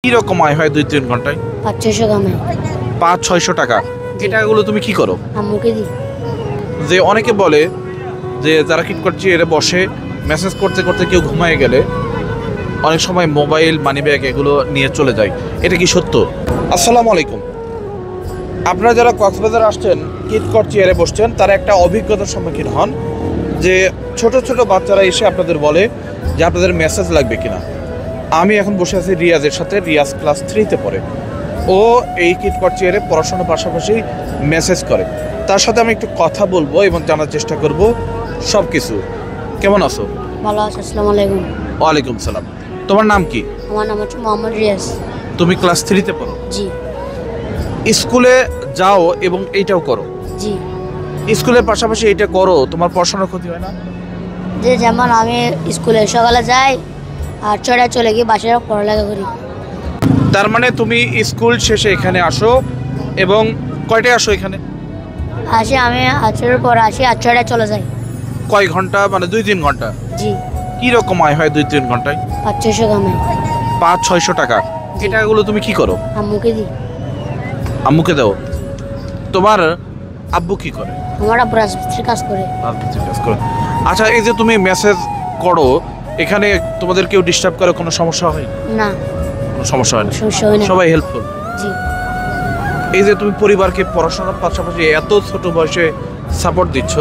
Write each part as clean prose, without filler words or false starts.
কি রকম আয় হয় ২-৩ ঘন্টায়? ৫-৬০০ কামাই। ৫-৬০০ টাকা। এই টাকাগুলো তুমি কি করো? আম্মুকে দিই। যে অনেকে বলে যে যারা কিটকট চেয়ারে বসে মেসেজ করতে করতে কেউ ঘুমায় গেলে অনেক সময় মোবাইল মানিব্যাগ এগুলো নিয়ে চলে যায়, এটা কি সত্য? আসসালামু আলাইকুম। আপনারা যারা কক্সবাজার আসছেন কিটকট চেয়ারে বসছেন তারা একটা অভিজ্ঞতার সম্মুখীন হন যে ছোট ছোট বাচ্চারা এসে আপনাদের বলে যে আপনাদের মেসেজ লাগবে কিনা। আমি এখন বসে আছি রিয়াজের সাথে, রিয়াজ ক্লাস 3-তে পড়ে। ও এই কিটকট চেয়ারে পড়াশোনার পাশাপাশি মেসেজ করে। তার সাথে আমি একটু কথা বলবো এবং জানার চেষ্টা করব সব কিছু। কেমন আছো? ভালো আছি। আসসালামু আলাইকুম। ওয়ালাইকুম সালাম। তোমার নাম কি? আমার নাম হচ্ছে মোহাম্মদ রিয়াজ। তুমি ক্লাস 3-তে পড়ো? জি। স্কুলে যাও এবং এইটাও করো? জি। স্কুলের পাশাপাশি এইটা করো, তোমার পড়াশোনার ক্ষতি হয় না? যে যেমন আমি স্কুলে সকালে যাই আর 6টায় চলে গিয়ে বাসায় পড়ালেখা করি। তার মানে তুমি স্কুল শেষে এখানে আসো এবং কয়টায় আসো এখানে? আসি আমি 8টার পর আসি, 6টায় চলে যাই। কয় ঘন্টা? মানে 2-3 ঘন্টা। জি। কি রকম আয় হয় 2-3 ঘন্টায়? ৫-৬০০ কামাই। ৫-৬০০ টাকা। এই টাকাগুলো তুমি কি করো? আম্মুকে দিই। আম্মুকে দাও। তোমার আব্বু কি করে? আমার আব্বু রাজমিস্ত্রির কাজ করে। রাজমিস্ত্রির কাজ করে। আচ্ছা, এই যে তুমি মেসেজ করো এখানে তোমাদের কেউ ডিস্টার্ব করে কোনো সমস্যা হয়? না, কোনো সমস্যা হয় না, সমস্যা হয় না। সবাই হেল্পফুল। জি। এই যে তুমি পরিবারকে পড়াশোনার পাশাপাশি এত ছোট বয়সে সাপোর্ট দিচ্ছ,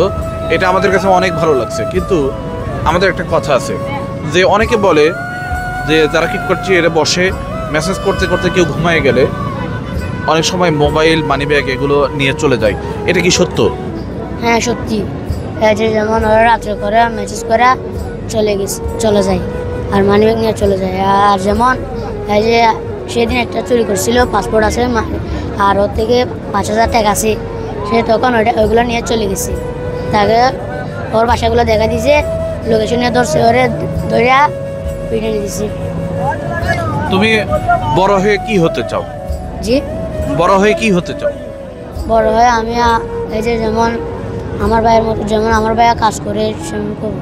এটা আমাদের কাছে অনেক ভালো লাগছে। কিন্তু আমাদের একটা কথা আছে যে অনেকে বলে যে যারা কিটকট চেয়ারে বসে মেসেজ করতে করতে কেউ ঘুমায় গেলে অনেক সময় মোবাইল মানিব্যাগ এগুলো নিয়ে চলে যায়, এটা কি সত্য? হ্যাঁ সত্যি। এই যে যেমন ওরা রাত্রে করে মেসেজ করে চলে যায় আর মানিব্যাগ নিয়ে চলে যায়। আর যেমন এই যে সেদিন একটা চুরি করছিল, পাসপোর্ট আছে আর ওর থেকে ৫,০০০ টাকা আছে, সে তখন ওইগুলো নিয়ে চলে গেছে। তাকে ওর বাসাগুলো দেখা দিয়েছে, লোকেশনে ধরছে, ওরে ধরিয়া পিটে দিয়েছে। তুমি বড় হয়ে কি হতে চাও? জি। বড় হয়ে কি হতে চাও? বড় হয়ে আমি এই যে যেমন আমার ভাইয়ের মতো, যেমন আমার ভাইয়া কাজ করে সেমন করবো।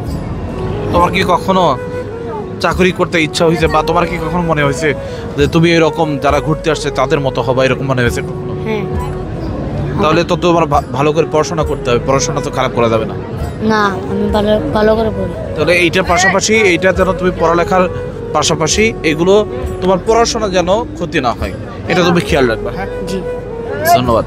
তোমার কি কখনো চাকরি করতে ইচ্ছা হয়েছে বা তোমার কি কখনো মনে হয়েছে যে তুমি এরকম যারা ঘুরতে আসছে তাদের মতো হবে, এরকম মনে হয়েছে? হ্যাঁ। তাহলে তো তোমার ভালো করে পড়াশোনা করতে হবে, পড়াশোনা তো খারাপ করা যাবে না। না, আমি ভালো করে পড়ি। তাহলে এইটার পাশাপাশি এইটা যেন তুমি পড়ালেখার পাশাপাশি এগুলো তোমার পড়াশোনা যেন ক্ষতি না হয়, এটা তুমি খেয়াল রাখবে। হ্যাঁ, জি। ধন্যবাদ।